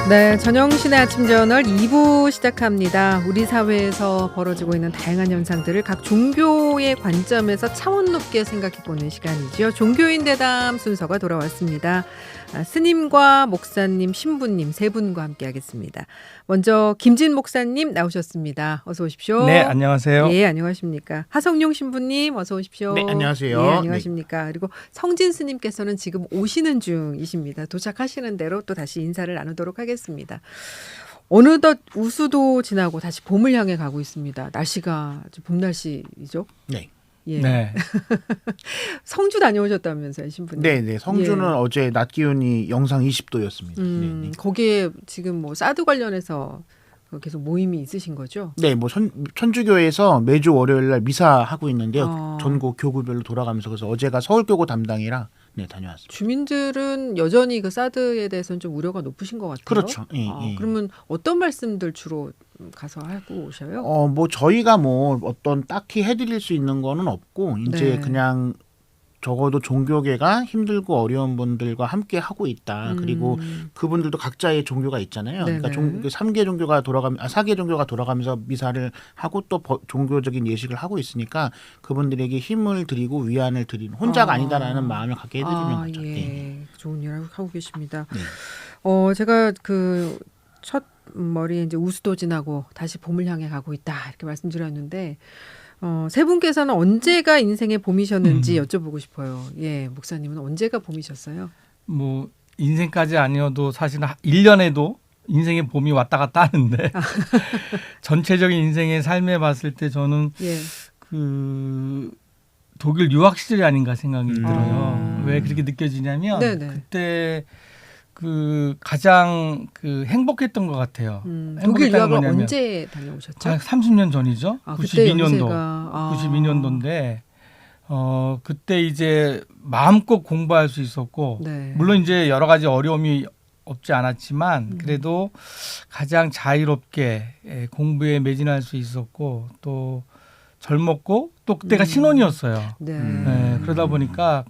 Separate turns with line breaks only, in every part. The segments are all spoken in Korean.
네, 전영신의 아침 저널 2부 시작합니다. 우리 사회에서 벌어지고 있는 다양한 현상들을 각 종교의 관점에서 차원 높게 생각해보는 시간이죠. 종교인 대담 순서가 돌아왔습니다. 스님과 목사님, 신부님 세 분과 함께하겠습니다. 먼저 김진 목사님 나오셨습니다. 어서 오십시오.
네, 안녕하세요.
예, 안녕하십니까. 하성룡 신부님 어서 오십시오.
네, 안녕하세요.
예, 안녕하십니까. 그리고 성진 스님께서는 지금 오시는 중이십니다. 도착하시는 대로 또 다시 인사를 나누도록 하겠습니다. 어느덧 우수도 지나고 다시 봄을 향해 가고 있습니다. 날씨가 봄 날씨이죠?
네.
예.
네.
성주 다녀오셨다면서요, 신부님?
네. 성주는
예.
어제 낮 기온이 영상 20도였습니다. 네.
거기에 지금 뭐 사드 관련해서 계속 모임이 있으신 거죠?
네, 뭐 천주교에서 매주 월요일 날 미사 하고 있는데요.
아.
전국 교구별로 돌아가면서 그래서 어제가 서울교구 담당이라 네, 다녀왔습니다.
주민들은 여전히 그 사드에 대해서는 좀 우려가 높으신 것 같아요.
그렇죠. 예.
그러면 어떤 말씀들 주로 가서 하고 오셔요?
뭐 저희가 뭐 어떤 딱히 해드릴 수 있는 거는 없고 이제
네.
그냥 적어도 종교계가 힘들고 어려운 분들과 함께 하고 있다. 그리고 그분들도 각자의 종교가 있잖아요.
네네.
그러니까 3개 종교가 4개 종교가 돌아가면서 미사를 하고 또 종교적인 예식을 하고 있으니까 그분들에게 힘을 드리고 위안을 드리는 혼자가 아니다라는 마음을 갖게 해드리는 거죠.
예.
네.
좋은 일 하고 계십니다.
네.
제가 그 첫 머리에 이제 우수도 지나고 다시 봄을 향해 가고 있다 이렇게 말씀드렸는데 세 분께서는 언제가 인생의 봄이셨는지 여쭤보고 싶어요. 예, 목사님은 언제가 봄이셨어요?
뭐 인생까지 아니어도 사실 1년에도 인생의 봄이 왔다 갔다 하는데 전체적인 인생의 삶에 봤을 때 저는
예.
그 독일 유학 시절이 아닌가 생각이 들어요. 왜 그렇게 느껴지냐면
네네.
그때 그 가장 그 행복했던 것 같아요.
독일
행복했다는
유학을
거냐면
언제 다녀오셨죠?
한 30년 전이죠.
그때
92년도.
연세가
92년도인데 그때 이제 마음껏 공부할 수 있었고
네.
물론 이제 여러 가지 어려움이 없지 않았지만 그래도 가장 자유롭게 공부에 매진할 수 있었고 또 젊었고 또 그때가 신혼이었어요.
네.
네, 그러다 보니까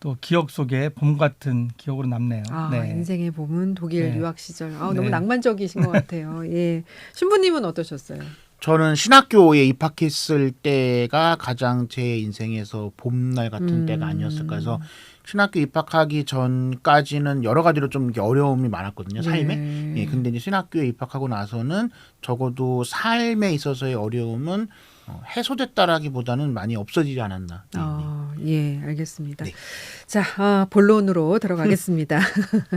또 기억 속에 봄 같은 기억으로 남네요. 네.
인생의 봄은 독일
네.
유학 시절.
네.
너무 낭만적이신 것 같아요. 예. 신부님은 어떠셨어요?
저는 신학교에 입학했을 때가 가장 제 인생에서 봄날 같은 때가 아니었을까 해서 신학교 입학하기 전까지는 여러 가지로 좀 이렇게 어려움이 많았거든요. 삶에.
네.
예, 근데 이제 신학교에 입학하고 나서는 적어도 삶에 있어서의 어려움은 해소됐다라기보다는 많이 없어지지 않았나.
예, 알겠습니다.
네.
자, 본론으로 들어가겠습니다.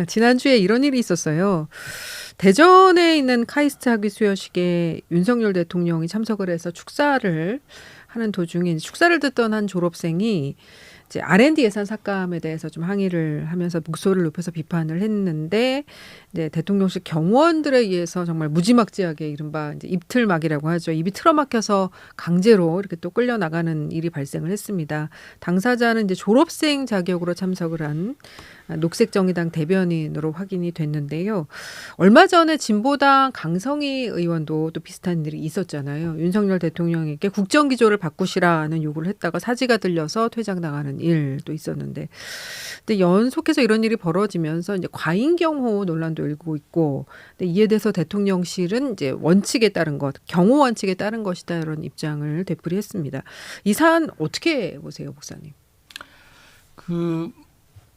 지난주에 이런 일이 있었어요. 대전에 있는 카이스트 학위 수여식에 윤석열 대통령이 참석을 해서 축사를 하는 도중에 축사를 듣던 한 졸업생이 이제 R&D 예산 삭감에 대해서 좀 항의를 하면서 목소리를 높여서 비판을 했는데 이제 대통령실 경호원들에 의해서 정말 무지막지하게 이른바 이제 입틀막이라고 하죠. 입이 틀어막혀서 강제로 이렇게 또 끌려 나가는 일이 발생을 했습니다. 당사자는 이제 졸업생 자격으로 참석을 한 녹색정의당 대변인으로 확인이 됐는데요. 얼마 전에 진보당 강성희 의원도 또 비슷한 일이 있었잖아요. 윤석열 대통령에게 국정기조를 바꾸시라는 요구를 했다가 사지가 들려서 퇴장당하는 일도 있었는데, 근데 연속해서 이런 일이 벌어지면서 이제 과잉 경호 논란도 일고 있고, 근데 이에 대해서 대통령실은 이제 원칙에 따른 것, 경호 원칙에 따른 것이다 이런 입장을 되풀이했습니다. 이 사안 어떻게 보세요, 목사님?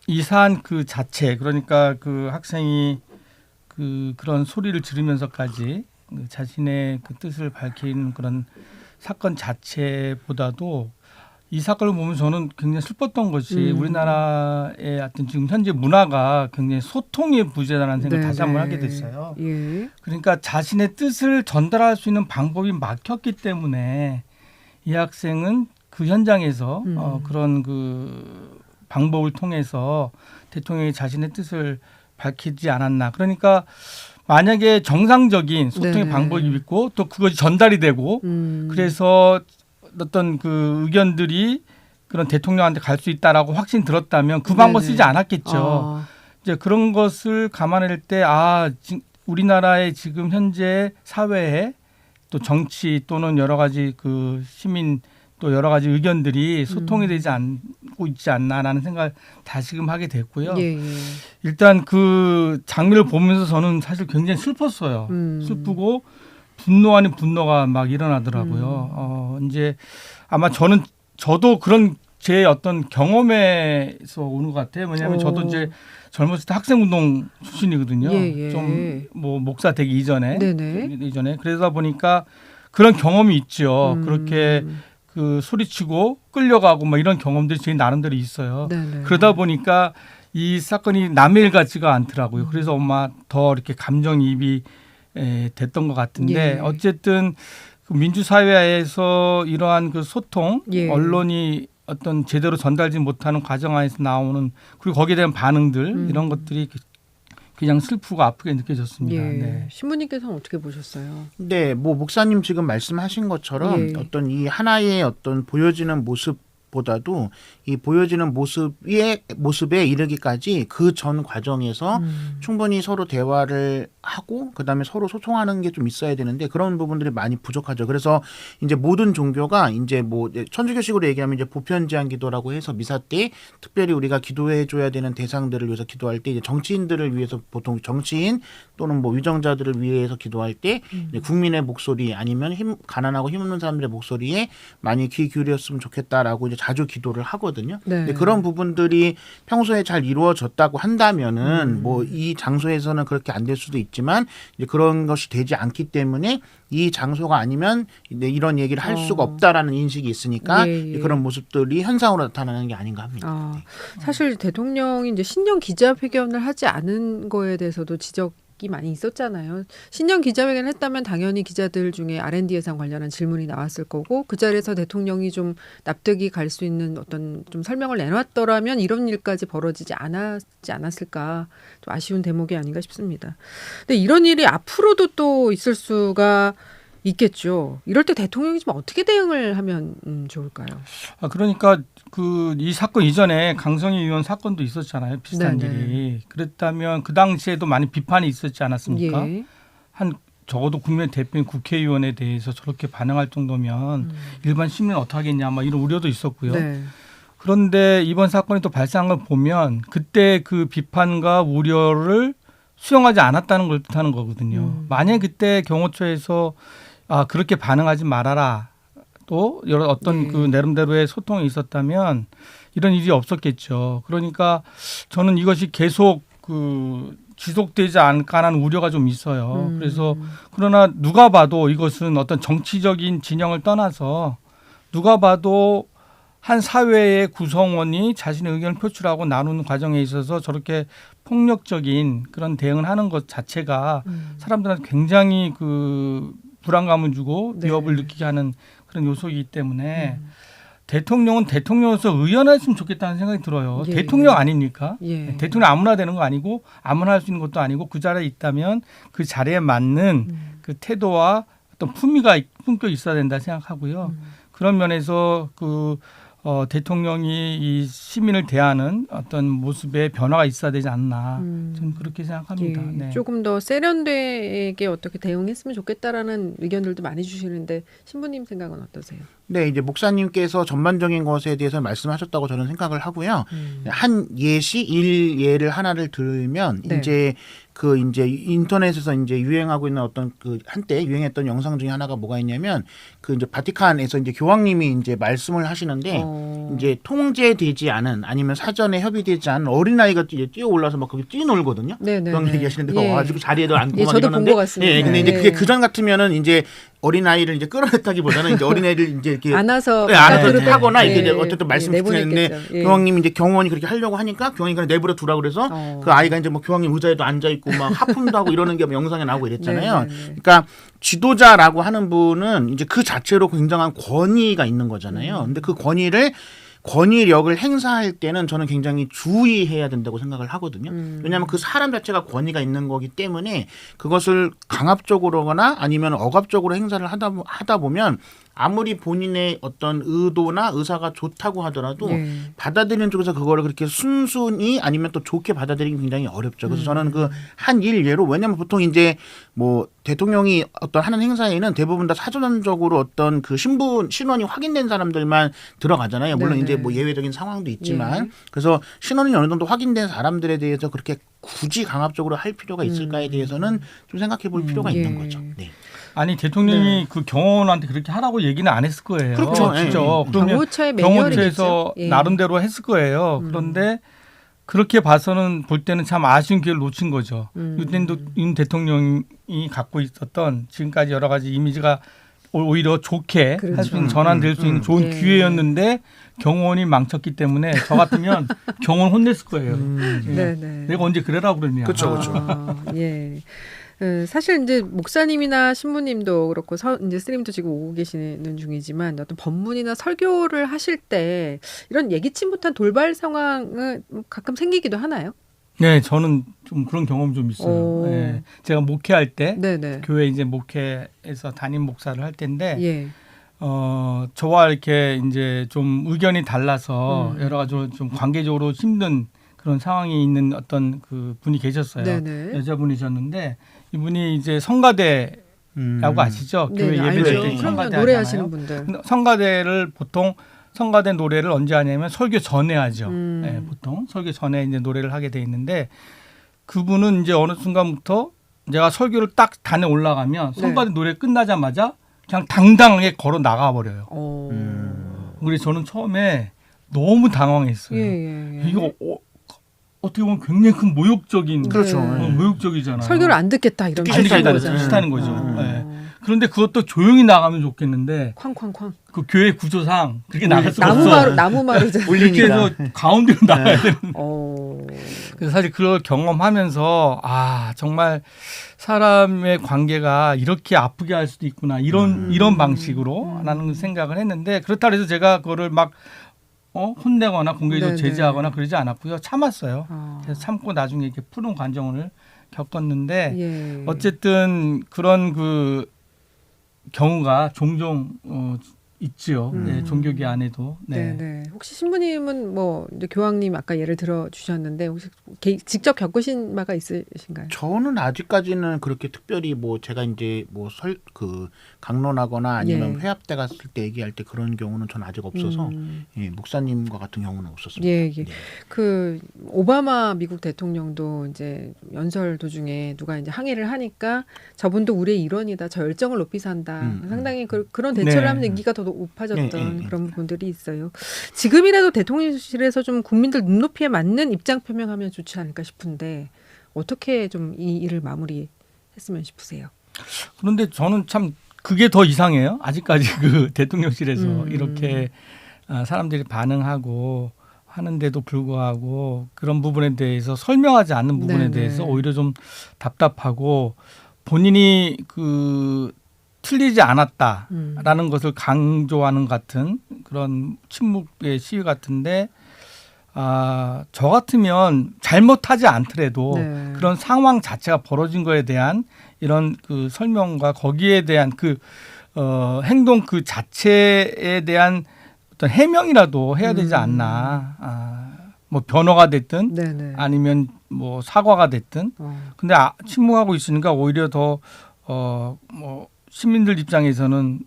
이 사안 그 자체 그러니까 그 학생이 그런 소리를 들으면서까지 자신의 그 뜻을 밝힌 그런 사건 자체보다도 이 사건을 보면 저는 굉장히 슬펐던 것이 우리나라의 어떤 지금 현재 문화가 굉장히 소통의 부재다라는 생각을 다시 한번 하게 됐어요.
예.
그러니까 자신의 뜻을 전달할 수 있는 방법이 막혔기 때문에 이 학생은 그 현장에서 그런 그 방법을 통해서 대통령이 자신의 뜻을 밝히지 않았나. 그러니까 만약에 정상적인 소통의 방법이 있고 또 그것이 전달이 되고 그래서 어떤 그 의견들이 그런 대통령한테 갈 수 있다라고 확신 들었다면 그 방법 쓰지 않았겠죠. 이제 그런 것을 감안할 때 우리나라의 지금 현재 사회에 또 정치 또는 여러 가지 그 시민 또 여러 가지 의견들이 소통이 되지 않고 있지 않나라는 생각을 다시금 하게 됐고요.
예, 예.
일단 그 장면을 보면서 저는 사실 굉장히 슬펐어요. 슬프고 분노 아닌 분노가 막 일어나더라고요. 이제 아마 저도 그런 제 어떤 경험에서 오는 것 같아요. 왜냐하면 저도 이제 젊었을 때 학생운동 출신이거든요.
예, 예.
좀 뭐 목사 되기 이전에.
네네.
이전에. 그러다 보니까 그런 경험이 있죠. 그렇게 그 소리치고 끌려가고 뭐 이런 경험들이 제 나름대로 있어요.
네네.
그러다 보니까 이 사건이 남의 일 같지가 않더라고요. 그래서 아마 더 이렇게 감정이입이 됐던 것 같은데
예.
어쨌든 그 민주사회에서 이러한 그 소통,
예.
언론이 어떤 제대로 전달지 못하는 과정 안에서 나오는 그리고 거기에 대한 반응들 이런 것들이 그냥 슬프고 아프게 느껴졌습니다.
예.
네.
신부님께서는 어떻게 보셨어요?
네, 뭐 목사님 지금 말씀하신 것처럼
예.
어떤 이 하나의 어떤 보여지는 모습보다도 이 보여지는 모습에 이르기까지 그 전 과정에서 충분히 서로 대화를 하고 그다음에 서로 소통하는 게 좀 있어야 되는데 그런 부분들이 많이 부족하죠. 그래서 이제 모든 종교가 이제 뭐 천주교식으로 얘기하면 이제 보편제한 기도라고 해서 미사 때 특별히 우리가 기도해 줘야 되는 대상들을 위해서 기도할 때 이제 정치인들을 위해서 보통 정치인 또는 뭐 위정자들을 위해서 기도할 때 이제 국민의 목소리 아니면 가난하고 힘없는 사람들의 목소리에 많이 귀 기울였으면 좋겠다라고 이제 자주 기도를 하거든요.
네.
근데 그런 부분들이 평소에 잘 이루어졌다고 한다면은 뭐 이 장소에서는 그렇게 안 될 수도 있지만 이제 그런 것이 되지 않기 때문에 이 장소가 아니면 이런 얘기를 할 수가 없다라는 인식이 있으니까
예, 예.
그런 모습들이 현상으로 나타나는 게 아닌가 합니다.
아, 사실 대통령이 이제 신년 기자회견을 하지 않은 거에 대해서도 지적이 많이 있었잖아요. 신년 기자회견을 했다면 당연히 기자들 중에 R&D 예산 관련한 질문이 나왔을 거고 그 자리에서 대통령이 좀 납득이 갈 수 있는 어떤 좀 설명을 내놨더라면 이런 일까지 벌어지지 않았을까 좀 아쉬운 대목이 아닌가 싶습니다. 근데 이런 일이 앞으로도 또 있을 수가 있겠죠. 이럴 때 대통령이 좀 어떻게 대응을 하면 좋을까요?
그러니까 그 이 사건 이전에 강성희 의원 사건도 있었잖아요. 비슷한
네네.
일이. 그랬다면 그 당시에도 많이 비판이 있었지 않았습니까?
예.
한 적어도 국민의 대표인 국회의원에 대해서 저렇게 반응할 정도면 일반 시민은 어떻게 하겠냐 막 이런 우려도 있었고요.
네.
그런데 이번 사건이 또 발생한 걸 보면 그때 그 비판과 우려를 수용하지 않았다는 걸 뜻하는 거거든요. 만약 그때 경호처에서 그렇게 반응하지 말아라. 또 여러 어떤 그 나름대로의 소통이 있었다면 이런 일이 없었겠죠. 그러니까 저는 이것이 계속 그 지속되지 않을까라는 우려가 좀 있어요. 그래서 그러나 누가 봐도 이것은 어떤 정치적인 진영을 떠나서 누가 봐도 한 사회의 구성원이 자신의 의견을 표출하고 나누는 과정에 있어서 저렇게 폭력적인 그런 대응을 하는 것 자체가 사람들한테 굉장히 그 불안감을 주고 위협을 느끼게 하는 그런 요소이기 때문에 대통령은 대통령으로서 의연했으면 좋겠다는 생각이 들어요.
예,
대통령 아닙니까?
예.
대통령 아무나 되는 거 아니고 아무나 할 수 있는 것도 아니고 그 자리에 있다면 그 자리에 맞는 그 태도와 어떤 품격이 있어야 된다 생각하고요. 그런 면에서 그 대통령이 이 시민을 대하는 어떤 모습에 변화가 있어야 되지 않나 저는 그렇게 생각합니다.
예,
네.
조금 더 세련되게 어떻게 대응했으면 좋겠다라는 의견들도 많이 주시는데 신부님 생각은 어떠세요?
네, 이제 목사님께서 전반적인 것에 대해서 말씀하셨다고 저는 생각을 하고요. 한 일예를 하나를 들면
네.
이제 인터넷에서 이제 유행하고 있는 어떤 그 한때 유행했던 영상 중에 하나가 뭐가 있냐면 그 이제 바티칸에서 이제 교황님이 이제 말씀을 하시는데 이제 통제되지 않은 아니면 사전에 협의되지 않은 어린아이가 이제 뛰어 올라서 막 거기 뛰어놀거든요.
네네.
그런 얘기하시는데
예.
와가지고 자리에도 앉고
예,
막
저도
이러는데
본 것 같습니다.
예, 근데 이제
예.
그게 그전 같으면은 이제 어린아이를 이제 끌어냈다기보다는 이제 어린아이를 이제 이렇게
안아서
안아서
바깥으로
타거나
예,
이게 어쨌든 말씀 듣는데
내보냈겠죠. 예.
교황님이 이제 경호원이 그렇게 하려고 하니까 교황이 그냥 내버려 두라 그래서 그 아이가 이제 뭐 교황님 의자에도 앉아 있고 막 하품도 하고 이러는 게 영상에 나오고 이랬잖아요.
네, 네, 네.
그러니까 지도자라고 하는 분은 이제 그 자체로 굉장한 권위가 있는 거잖아요. 근데 그 권위력을 행사할 때는 저는 굉장히 주의해야 된다고 생각을 하거든요. 왜냐하면 그 사람 자체가 권위가 있는 거기 때문에 그것을 강압적으로거나 아니면 억압적으로 행사를 하다 보면 아무리 본인의 어떤 의도나 의사가 좋다고 하더라도
예.
받아들이는 쪽에서 그거를 그렇게 순순히 아니면 또 좋게 받아들이기 굉장히 어렵죠. 그래서 저는 그 한 일 예로 왜냐하면 보통 이제 뭐 대통령이 어떤 하는 행사에는 대부분 다 사전적으로 어떤 그 신원이 확인된 사람들만 들어가잖아요. 물론
네네.
이제 뭐 예외적인 상황도 있지만
예.
그래서 신원이 어느 정도 확인된 사람들에 대해서 그렇게 굳이 강압적으로 할 필요가 있을까에 대해서는 좀 생각해 볼 필요가
예.
있는 거죠. 네.
아니 대통령이 그 경호원한테 그렇게 하라고 얘기는 안 했을 거예요.
그렇죠.
진짜.
예.
그러면
경호처의 매뉴얼이겠죠.
경호처에서
예.
나름대로 했을 거예요. 그런데 그렇게 봐서는 볼 때는 참 아쉬운 기회를 놓친 거죠. 윤 대통령이 갖고 있었던 지금까지 여러 가지 이미지가 오히려 좋게
그렇죠.
할 수 있는 전환될 수 있는 좋은
예.
기회였는데 경호원이 망쳤기 때문에 저 같으면 경호원 혼냈을 거예요. 예.
네네.
내가 언제 그래라 그러냐.
그렇죠.
예. 사실 이제 목사님이나 신부님도 그렇고 이제 스님도 지금 오고 계시는 중이지만 어떤 법문이나 설교를 하실 때 이런 예기치 못한 돌발 상황은 가끔 생기기도 하나요?
네, 저는 좀 그런 경험 좀 있어요.
오.
예. 제가 목회할 때
네네.
교회 이제 목회에서 담임 목사를 할 때인데
예.
저와 이렇게 이제 좀 의견이 달라서 여러 가지 좀 관계적으로 힘든 그런 상황이 있는 어떤 그 분이 계셨어요.
네네.
여자분이셨는데 이분이 이제 성가대라고 아시죠? 교회
네네,
예배될
알죠.
때
그럼요.
성가대
노래하시는
하잖아요.
분들.
근데 성가대를 보통 성가대 노래를 언제 하냐면 설교 전에 하죠.
음.
네, 보통 설교 전에 이제 노래를 하게 돼 있는데 그분은 이제 어느 순간부터 제가 설교를 딱 단에 올라가면
네.
성가대 노래 끝나자마자 그냥 당당하게 걸어 나가 버려요. 그래서 저는 처음에 너무 당황했어요.
예.
이거 어떻게 보면 굉장히 큰 모욕적인
그렇죠.
모욕적이잖아요.
설교를 안 듣겠다 이런
듣기
안
싫다
듣겠다,
이거죠.
싫다는 거죠.
어.
네. 그런데 그것도 조용히 나가면 좋겠는데
쾅쾅쾅.
그 교회 구조상 그렇게 나갈 수가 없어.
나무마루.
그렇게
울리니까.
해서 가운데로 나가야 되는.
어.
그래서 사실 그걸 경험하면서 정말 사람의 관계가 이렇게 아프게 할 수도 있구나 이런 방식으로 라는 생각을 했는데 그렇다 해서 제가 그거를 막 혼내거나 공개적으로
네네.
제지하거나 그러지 않았고요. 참았어요.
아.
그래서 참고 나중에 이렇게 푸른 관정을 겪었는데
예.
어쨌든 그런 그 경우가 종종 있지요. 네, 종교계 안에도. 네.
네. 혹시 신부님은 뭐 이제 교황님 아까 예를 들어 주셨는데 혹시 직접 겪으신 바가 있으신가요?
저는 아직까지는 그렇게 특별히 뭐 제가 이제 뭐 강론하거나 아니면
예.
회합 때 갔을 때 얘기할 때 그런 경우는 전 아직 없어서 예, 목사님과 같은 경우는 없었습니다.
예.
네.
그 오바마 미국 대통령도 이제 연설 도중에 누가 이제 항의를 하니까 저분도 우리의 일원이다. 저 열정을 높이 산다. 상당히 그런 대처를
네.
하면 인기가 더 높아졌던
네.
그런 부분들이 있어요. 지금이라도 대통령실에서 좀 국민들 눈높이에 맞는 입장 표명하면 좋지 않을까 싶은데 어떻게 좀 이 일을 마무리했으면 싶으세요?
그런데 저는 참 그게 더 이상해요. 아직까지 그 대통령실에서 이렇게 사람들이 반응하고 하는데도 불구하고 그런 부분에 대해서 설명하지 않는 부분에
네네.
대해서 오히려 좀 답답하고 본인이 그 틀리지 않았다라는 것을 강조하는 같은 그런 침묵의 시위 같은데 저 같으면 잘못하지 않더라도
네.
그런 상황 자체가 벌어진 거에 대한 이런 그 설명과 거기에 대한 그 행동 그 자체에 대한 어떤 해명이라도 해야 되지 않나. 뭐 변호가 됐든
네네.
아니면 뭐 사과가 됐든. 근데 침묵하고 있으니까 오히려 더 뭐 시민들 입장에서는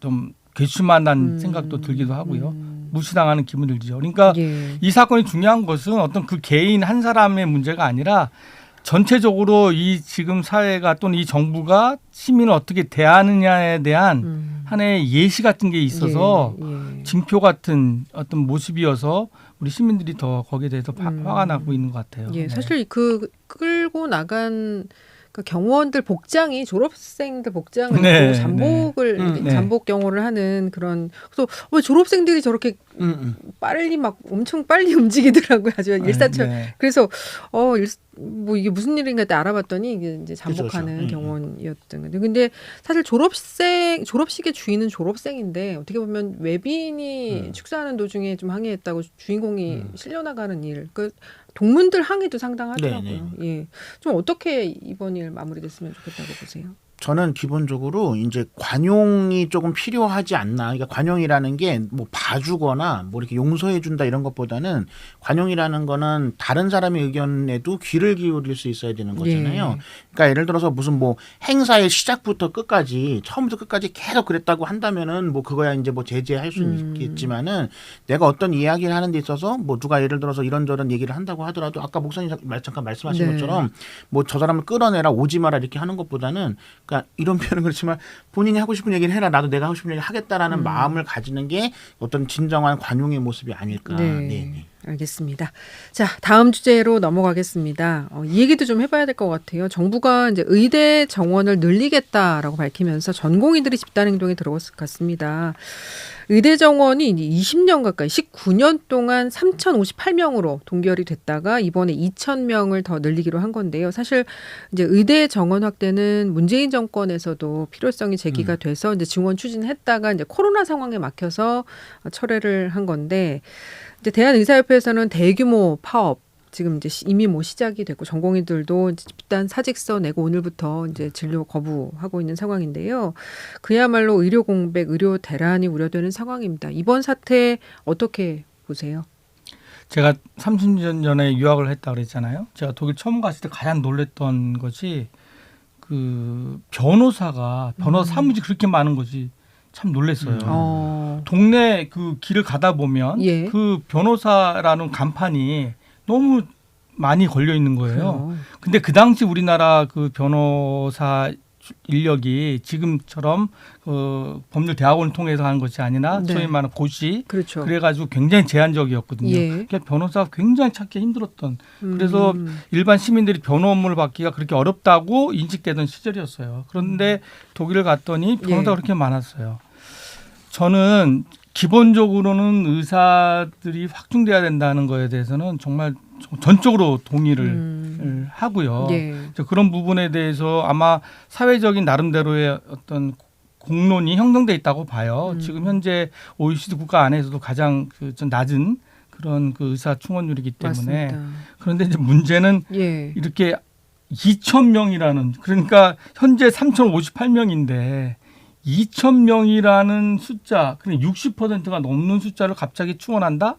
좀 괘씸하다는 생각도 들기도 하고요. 무시당하는 기분 들죠. 그러니까
예.
이 사건이 중요한 것은 어떤 그 개인 한 사람의 문제가 아니라 전체적으로 이 지금 사회가 또는 이 정부가 시민을 어떻게 대하느냐에 대한 하나의 예시 같은 게 있어서
예.
징표 같은 어떤 모습이어서 우리 시민들이 더 거기에 대해서 화가 나고 있는 것 같아요.
예,
네.
사실 그 끌고 나간 그 경호원들 복장이 졸업생들 복장을
네,
입고 잠복을
네.
잠복 경호를 하는 그런 그래서 왜 졸업생들이 저렇게 빨리 막 엄청 빨리 움직이더라고요. 아주 일사천.
네.
그래서 뭐 이게 무슨 일인가 때 알아봤더니 이게 이제 잠복하는
그렇죠.
경호원이었던 건데 근데 사실 졸업식의 주인은 졸업생인데 어떻게 보면 외빈이 축사하는 도중에 좀 항해했다고 주인공이 실려나가는 일. 그 동문들 항해도 상당하더라고요.
네,
예, 좀 어떻게 이번 일 마무리됐으면 좋겠다고 보세요?
저는 기본적으로 이제 관용이 조금 필요하지 않나. 그러니까 관용이라는 게 뭐 봐주거나 뭐 이렇게 용서해준다 이런 것보다는 관용이라는 거는 다른 사람의 의견에도 귀를 기울일 수 있어야 되는 거잖아요. 그러니까 예를 들어서 무슨 뭐 행사의 시작부터 끝까지 처음부터 끝까지 계속 그랬다고 한다면은 뭐 그거야 이제 뭐 제재할 수 있겠지만은 내가 어떤 이야기를 하는 데 있어서 뭐 누가 예를 들어서 이런저런 얘기를 한다고 하더라도 아까 목사님 잠깐 말씀하신
네.
것처럼 뭐 저 사람을 끌어내라 오지 마라 이렇게 하는 것보다는 그러니까 이런 표현은 그렇지만 본인이 하고 싶은 얘기를 해라 나도 내가 하고 싶은 얘기 하겠다라는 마음을 가지는 게 어떤 진정한 관용의 모습이 아닐까.
네.
네.
알겠습니다. 자, 다음 주제로 넘어가겠습니다. 이 얘기도 좀 해봐야 될 것 같아요. 정부가 이제 의대 정원을 늘리겠다라고 밝히면서 전공의들이 집단 행동에 들어갔을 것 같습니다. 의대 정원이 이제 20년 가까이 19년 동안 3,058명으로 동결이 됐다가 이번에 2,000명을 더 늘리기로 한 건데요. 사실 이제 의대 정원 확대는 문재인 정권에서도 필요성이 제기가 돼서 이제 증원 추진했다가 이제 코로나 상황에 막혀서 철회를 한 건데 이제 대한의사협회에서는 대규모 파업 지금 이제 이미 뭐 시작이 됐고 전공의들도 이제 집단 사직서 내고 오늘부터 이제 진료 거부하고 있는 상황인데요. 그야말로 의료 공백, 의료 대란이 우려되는 상황입니다. 이번 사태 어떻게 보세요?
제가 30년 전에 유학을 했다 그랬잖아요. 제가 독일 처음 갔을 때 가장 놀랬던 것이 그 변호사 사무실이 그렇게 많은 것이 참 놀랐어요. 동네 그 길을 가다 보면
예.
그 변호사라는 간판이 너무 많이 걸려 있는 거예요.
그래요.
근데 그 당시 우리나라 그 변호사 인력이 지금처럼 법률 대학원을 통해서 하는 것이 아니라
네.
소위 말하는 고시
그렇죠.
그래가지고 굉장히 제한적이었거든요.
예.
그러니까 변호사가 굉장히 찾기 힘들었던 그래서 일반 시민들이 변호 업무를 받기가 그렇게 어렵다고 인식되던 시절이었어요. 그런데 독일을 갔더니 변호사가
예.
그렇게 많았어요. 저는 기본적으로는 의사들이 확충돼야 된다는 거에 대해서는 정말 전적으로 동의를 하고요.
예.
그런 부분에 대해서 아마 사회적인 나름대로의 어떤 공론이 형성돼 있다고 봐요. 지금 현재 OECD 국가 안에서도 가장 좀 낮은 그런 그 의사 충원율이기 때문에
맞습니다.
그런데 이제 문제는
예.
이렇게 2,000명이라는 그러니까 현재 3,058명인데 2,000명이라는 숫자, 그러니까 60%가 넘는 숫자를 갑자기 충원한다?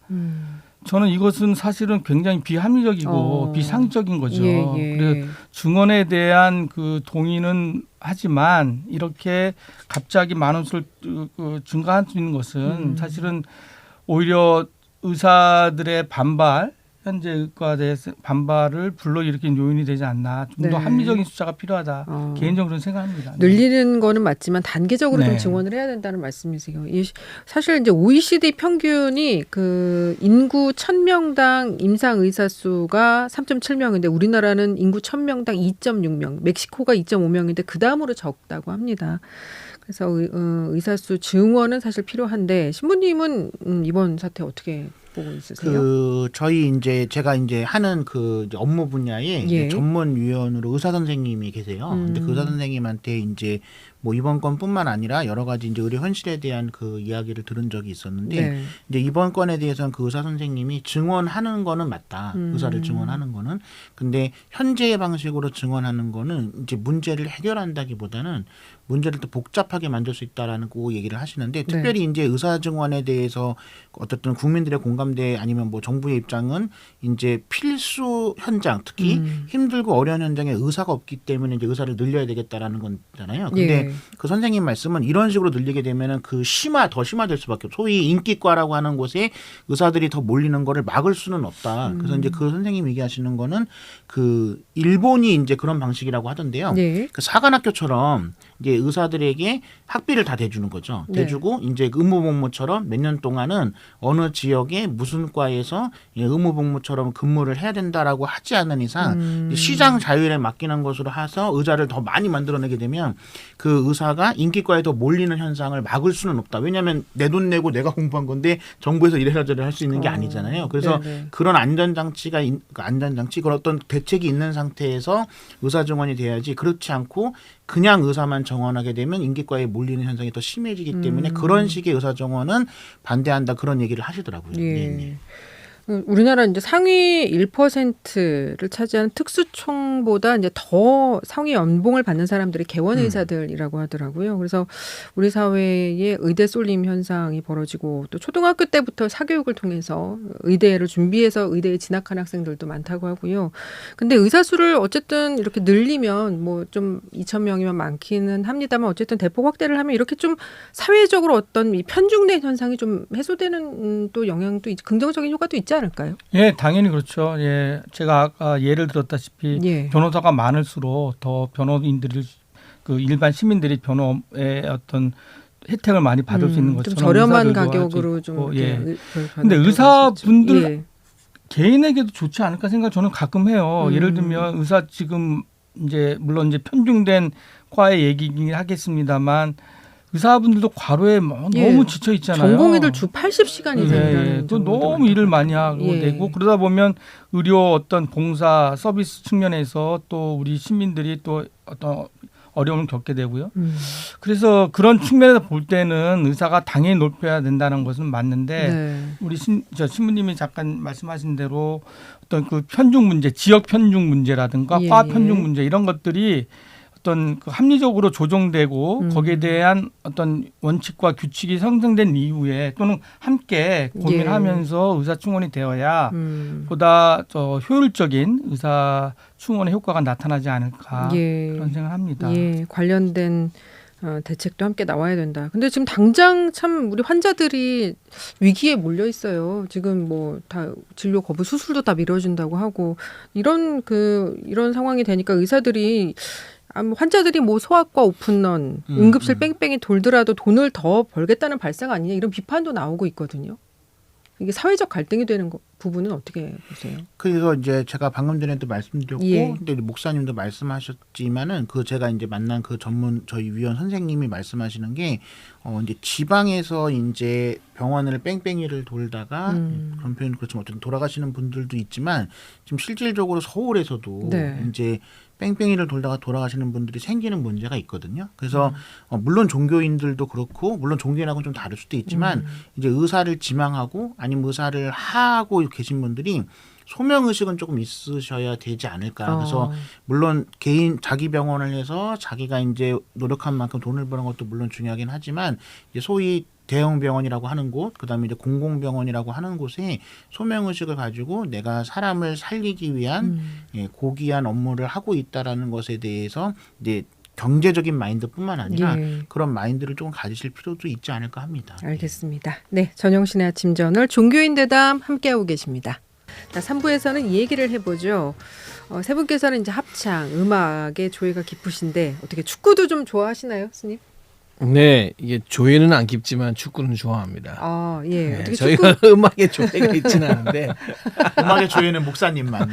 저는 이것은 사실은 굉장히 비합리적이고 비상적인 거죠.
예.
그래서 증언에 대한 그 동의는 하지만 이렇게 갑자기 많은 수를 증가할 수 있는 것은 사실은 오히려 의사들의 현재 의과대의 반발을 불러일으킨 요인이 되지 않나. 좀 더
네.
합리적인 숫자가 필요하다. 개인적으로 생각합니다.
늘리는 거는 맞지만 단계적으로
네.
좀 증원을 해야 된다는 말씀이세요. 사실 이제 OECD 평균이 그 인구 1,000명당 임상 의사 수가 3.7명인데 우리나라는 인구 1,000명당 2.6명, 멕시코가 2.5명인데 그 다음으로 적다고 합니다. 그래서 의사 수 증원은 사실 필요한데 신부님은 이번 사태 어떻게 보고 있으세요?
저희 이제 제가 이제 하는 그 이제 업무 분야에
예.
전문 위원으로 의사 선생님이 계세요. 근데 그 의사 선생님한테 이제 뭐 이번 건뿐만 아니라 여러 가지 이제 의료 현실에 대한 그 이야기를 들은 적이 있었는데
네.
이제 이번 건에 대해서는 그 의사 선생님이 증언하는 거는 맞다. 의사를 증언하는 거는. 근데 현재의 방식으로 증언하는 거는 이제 문제를 해결한다기보다는 문제를 더 복잡하게 만들 수 있다라는 그 얘기를 하시는데 특별히 이제 의사 증언에 대해서 어쨌든 국민들의 공감대 아니면 뭐 정부의 입장은 이제 필수 현장 특히 힘들고 어려운 현장에 의사가 없기 때문에 이제 의사를 늘려야 되겠다라는 거잖아요. 근데
예.
그 선생님 말씀은 이런 식으로 늘리게 되면은 그 더 심화될 수밖에 없어요. 소위 인기과라고 하는 곳에 의사들이 더 몰리는 거를 막을 수는 없다. 그래서 이제 그 선생님 얘기하시는 거는 그 일본이 이제 그런 방식이라고 하던데요.
네.
그 사관학교처럼 이제 의사들에게 학비를 다 대주는 거죠.
네.
대주고 이제 의무복무처럼 몇 년 동안은 어느 지역에 무슨 과에서 의무복무처럼 근무를 해야 된다라고 하지 않는 이상 시장 자율에 맡기는 것으로 해서 의사를 더 많이 만들어내게 되면 그 의사가 인기과에 더 몰리는 현상을 막을 수는 없다. 왜냐하면 내 돈 내고 내가 공부한 건데 정부에서 이래라 저래라 할 수 있는 게 아니잖아요. 그래서
네네.
그런 안전장치 그런 어떤 대책이 있는 상태에서 의사 증언이 돼야지 그렇지 않고 그냥 의사만 정원하게 되면 인기과에 몰리는 현상이 더 심해지기 때문에 그런 식의 의사 정원은 반대한다 그런 얘기를 하시더라고요.
예.
네.
우리나라 이제 상위 1%를 차지하는 특수총보다 이제 더 상위 연봉을 받는 사람들이 개원 의사들이라고 하더라고요. 그래서 우리 사회에 의대 쏠림 현상이 벌어지고 또 초등학교 때부터 사교육을 통해서 의대를 준비해서 의대에 진학한 학생들도 많다고 하고요. 근데 의사 수를 어쨌든 이렇게 늘리면 뭐 좀 2,000명이면 많기는 합니다만 어쨌든 대폭 확대를 하면 이렇게 좀 사회적으로 어떤 이 편중된 현상이 좀 해소되는 또 영향도 긍정적인 효과도 있지 않을까요?
예, 당연히 그렇죠. 예, 제가 아까 예를 들었다시피
예.
변호사가 많을수록 더 변호인들이 그 일반 시민들이 변호의 어떤 혜택을 많이 받을 수 있는 것처럼
좀 저렴한
의사들도
가격으로
할수
좀
있고,
이렇게
예.
그걸
근데
받는
의사분들
예.
개인에게도 좋지 않을까 생각 저는 가끔 해요.
음.
예를 들면 의사 지금 이제 물론 이제 편중된 과의 얘기긴 하겠습니다만 의사분들도 과로에
예.
너무 지쳐 있잖아요.
전공의들 주 80시간 이상 일하는
또
경우도
너무 일을
많다고
많이 하고
예.
되고 그러다 보면 의료 어떤 봉사 서비스 측면에서 또 우리 시민들이 또 어떤 어려움을 겪게 되고요. 그래서 그런 측면에서 볼 때는 의사가 당연히 높여야 된다는 것은 맞는데
네.
우리 신부님이 잠깐 말씀하신 대로 어떤 그 편중 문제, 지역 편중 문제라든가
예,
과
예.
편중 문제 이런 것들이 어떤 그 합리적으로 조정되고 거기에 대한 어떤 원칙과 규칙이 형성된 이후에 또는 함께 고민하면서 의사 충원이 되어야 보다 더 효율적인 의사 충원의 효과가 나타나지 않을까
예.
그런 생각을 합니다.
예, 관련된 대책도 함께 나와야 된다. 근데 지금 당장 참 우리 환자들이 위기에 몰려 있어요. 지금 뭐 다 진료 거부 수술도 다 미뤄진다고 하고 이런 상황이 되니까 의사들이 환자들이 뭐 소아과 오픈런, 응급실 뺑뺑이 돌더라도 돈을 더 벌겠다는 발상 아니냐 이런 비판도 나오고 있거든요. 이게 사회적 갈등이 되는 부분은 어떻게 보세요?
그래서 이제 제가 방금 전에도 말씀드렸고,
예.
근데 목사님도 말씀하셨지만은 그 제가 이제 만난 그 전문 저희 위원 선생님이 말씀하시는 게 이제 지방에서 이제 병원을 뺑뺑이를 돌다가 그런 표현 그렇지만 어쨌든 돌아가시는 분들도 있지만 지금 실질적으로 서울에서도
네.
이제 뺑뺑이를 돌다가 돌아가시는 분들이 생기는 문제가 있거든요. 그래서 물론 종교인들도 그렇고 물론 종교인하고는 좀 다를 수도 있지만 이제 의사를 지망하고 아니면 의사를 하고 계신 분들이 소명 의식은 조금 있으셔야 되지 않을까. 그래서 물론 개인 자기 병원을 해서 자기가 이제 노력한 만큼 돈을 버는 것도 물론 중요하긴 하지만 이제 소위 대형 병원이라고 하는 곳, 그다음에 이제 공공병원이라고 하는 곳에 소명 의식을 가지고 내가 사람을 살리기 위한 고귀한 업무를 하고 있다라는 것에 대해서 이제 경제적인 마인드뿐만 아니라
예.
그런 마인드를 조금 가지실 필요도 있지 않을까 합니다.
알겠습니다. 네, 전영신의 아침 저널 종교인 대담 함께하고 계십니다. 자, 3부에서는 이 얘기를 해보죠. 세 분께서는 이제 합창, 음악에 조예가 깊으신데 어떻게 축구도 좀 좋아하시나요, 스님?
네, 이게 조예는 안 깊지만 축구는 좋아합니다.
아, 예.
네,
어떻게
저희가 음악에 조예가 있지는 않은데
음악의 조예는 목사님만.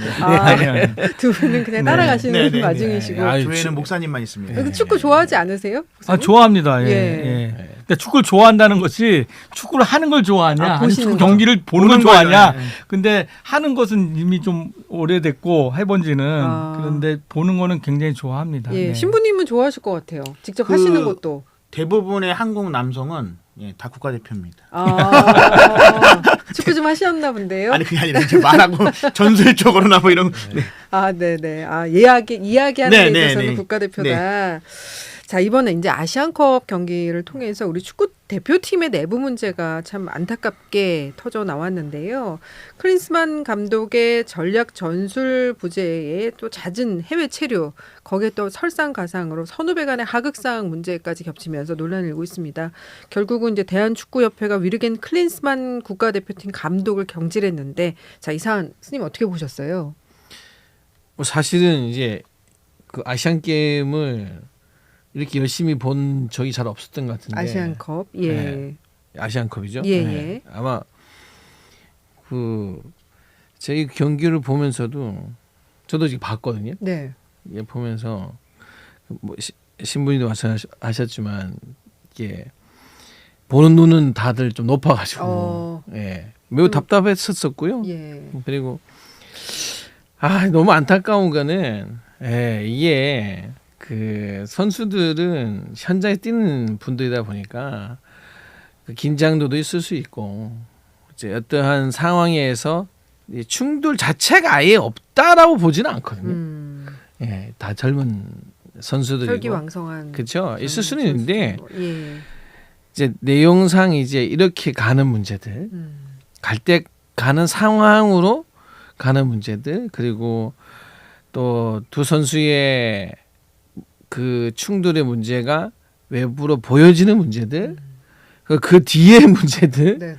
두 분은 그냥 따라가시는 와중이시고.
아유,
조예는 목사님만 있습니다.
그 축구 좋아하지 않으세요? 목사님?
좋아합니다. 예.
예.
예. 그러니까 축구를 좋아한다는 것이 축구를 하는 걸 좋아하냐, 아니
보시는
축구
거.
경기를 보는 걸
보는
좋아하냐.
거예요. 예.
근데 하는 것은 이미 좀 오래됐고 해본지는 그런데 보는 거는 굉장히 좋아합니다.
예,
네.
신부님은 좋아하실 것 같아요. 직접
그-
하시는 것도.
대부분의 한국 남성은 다 국가대표입니다.
축구 좀 하셨나 본데요.
아니 그게 아니라 이제 말하고 전술적으로나 뭐 이런 네.
네네. 이야기하는
네,
데 있어서는
네.
국가대표다. 자, 이번에 이제 아시안컵 경기를 통해서 우리 축구 대표팀의 내부 문제가 참 안타깝게 터져 나왔는데요. 클린스만 감독의 전략 전술 부재에 또 잦은 해외 체류, 거기에 또 설상가상으로 선후배 간의 하극상 문제까지 겹치면서 논란을 일고 있습니다. 결국은 이제 대한축구협회가 위르겐 클린스만 국가대표팀 감독을 경질했는데, 자, 이 사안 스님 어떻게 보셨어요?
뭐 사실은 이제 그 아시안 게임을 이렇게 열심히 본 적이 잘 없었던 것 같은데.
아시안컵, 예.
네. 아시안컵이죠.
예,
네.
예.
아마 그 저희 경기를 보면서도 저도 지금 봤거든요.
네.
예, 보면서 뭐 신부님도 마찬가지하셨지만 이게 보는 눈은 다들 좀 높아가지고 예, 매우 답답했었고요.
예.
그리고 너무 안타까운 거는 이게 그 선수들은 현장에 뛰는 분들이다 보니까 그 긴장도도 있을 수 있고 이제 어떠한 상황에서 이 충돌 자체가 아예 없다라고 보지는 않거든요. 예, 다 젊은 선수들이고
혈기왕성한
그렇죠. 있을 수는 있는데
예.
이제 내용상 이제 이렇게 가는 문제들, 갈 때 가는 상황으로 가는 문제들, 그리고 또 두 선수의 그 충돌의 문제가 외부로 보여지는 문제들, 그 뒤의 문제들
네네.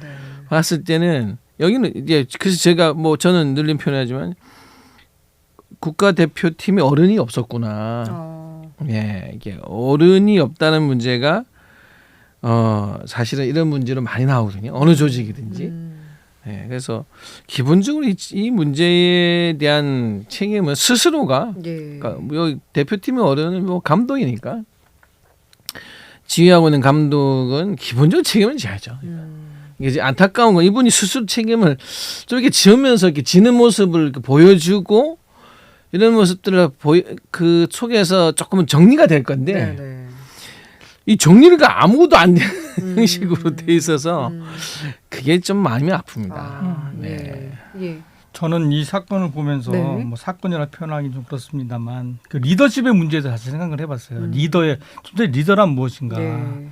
봤을 때는 여기는 이제 그래서 제가 뭐 저는 늘린 표현하지만 국가대표팀에 어른이 없었구나. 예, 이게 어른이 없다는 문제가 사실은 이런 문제로 많이 나오거든요. 어느 조직이든지. 예, 그래서 기본적으로 이 문제에 대한 책임은 스스로가
예.
그러니까 뭐 대표팀의 어른은 뭐 감독이니까 지휘하고 있는 감독은 기본적으로 책임을 져야죠. 이게 이제 안타까운 건 이분이 스스로 책임을 저렇게 지으면서 이렇게 지는 모습을 이렇게 보여주고 이런 모습들을 그 속에서 조금은 정리가 될 건데
네네.
이 정리가 아무것도 안 되는 식으로 돼 있어서 그게 좀 마음이 아픕니다.
아,
네.
예. 예.
저는 이 사건을 보면서
네.
뭐 사건이라 표현하기 좀 그렇습니다만 그 리더십의 문제에 대해서 사실 생각을 해봤어요. 리더의 진짜 리더란 무엇인가.
네.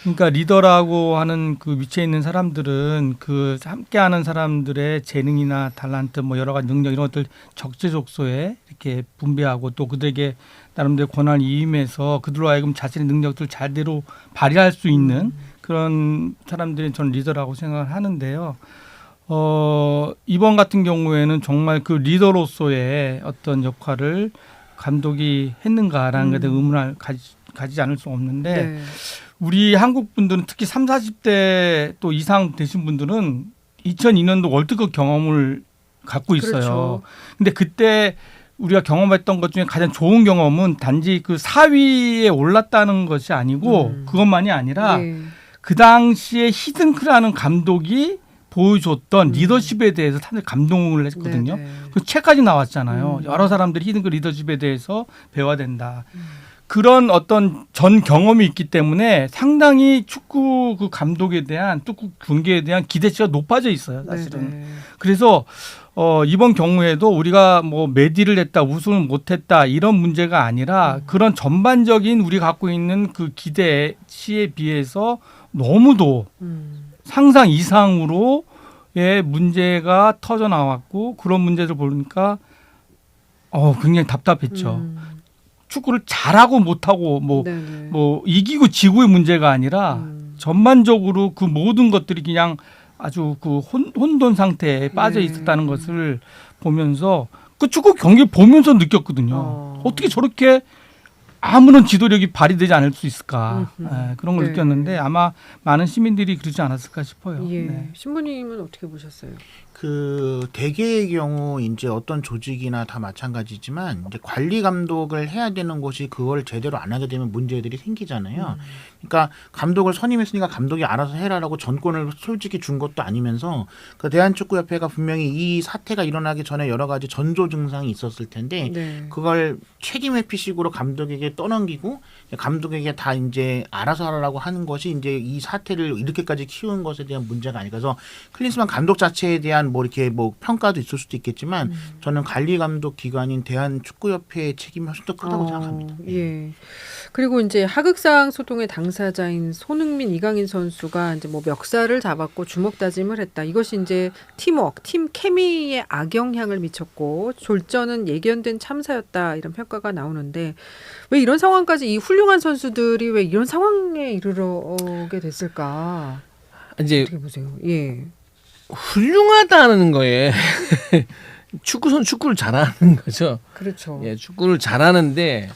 그러니까 리더라고 하는 그 위치에 있는 사람들은 그 함께하는 사람들의 재능이나 탤런트 뭐 여러 가지 능력 이런 것들 적재적소에 이렇게 분배하고 또 그들에게 나름대로 권한을 위임해서 그들로 하여금 자신의 능력들을 제대로 발휘할 수 있는 그런 사람들이 저는 리더라고 생각을 하는데요. 이번 같은 경우에는 정말 그 리더로서의 어떤 역할을 감독이 했는가라는 것에 대한 의문을 가지지 않을 수 없는데
네.
우리 한국 분들은 특히 30, 40대 또 이상 되신 분들은 2002년도 월드컵 경험을 갖고 있어요.
그렇죠.
근데 그때 우리가 경험했던 것 중에 가장 좋은 경험은 단지 그 4위에 올랐다는 것이 아니고 그것만이 아니라
예.
그 당시에 히든크라는 감독이 보여줬던 리더십에 대해서 사람들이 감동을 했거든요.
네네.
그 책까지 나왔잖아요. 여러 사람들이 히든크 리더십에 대해서 배워야 된다. 그런 어떤 전 경험이 있기 때문에 상당히 축구 그 감독에 대한 축구 경기에 대한 기대치가 높아져 있어요, 사실은.
네네.
그래서 이번 경우에도 우리가 뭐 메디를 했다, 우승을 못했다 이런 문제가 아니라 그런 전반적인 우리 갖고 있는 그 기대치에 비해서 너무도 상상 이상으로의 문제가 터져 나왔고 그런 문제를 보니까 굉장히 답답했죠. 축구를 잘하고 못하고
네네.
뭐 이기고 지고의 문제가 아니라 전반적으로 그 모든 것들이 그냥 아주 그 혼돈 상태에 빠져 있었다는 것을 보면서 그 축구 경기 보면서 느꼈거든요. 어떻게 저렇게 아무런 지도력이 발휘되지 않을 수 있을까. 그런 걸
네.
느꼈는데 아마 많은 시민들이 그러지 않았을까 싶어요.
예.
네.
신부님은 어떻게 보셨어요?
그 대개의 경우 이제 어떤 조직이나 다 마찬가지지만 이제 관리 감독을 해야 되는 곳이 그걸 제대로 안 하게 되면 문제들이 생기잖아요. 그러니까 감독을 선임했으니까 감독이 알아서 해라라고 전권을 솔직히 준 것도 아니면서 그 대한축구협회가 분명히 이 사태가 일어나기 전에 여러 가지 전조 증상이 있었을 텐데
네.
그걸 책임 회피식으로 감독에게 떠넘기고 감독에게 다 이제 알아서 하라고 하는 것이 이제 이 사태를 이렇게까지 키운 것에 대한 문제가 아닐까. 그래서 클린스만 감독 자체에 대한 뭐 이렇게 뭐 평가도 있을 수도 있겠지만 저는 관리 감독 기관인 대한축구협회의 책임이 훨씬 더 크다고 생각합니다.
예. 그리고 이제 하극상 소동의 당사자인 손흥민, 이강인 선수가 이제 뭐 멱살을 잡았고 주먹 다짐을 했다. 이것이 이제 팀워크, 팀 케미에 악영향을 미쳤고 졸전은 예견된 참사였다. 이런 평가가 나오는데 왜 이런 상황까지 이 훌륭한 선수들이 왜 이런 상황에 이르게 됐을까?
이제
어떻게 보세요? 예.
훌륭하다는 거에 축구를 잘하는 거죠.
그렇죠.
예, 축구를 잘하는데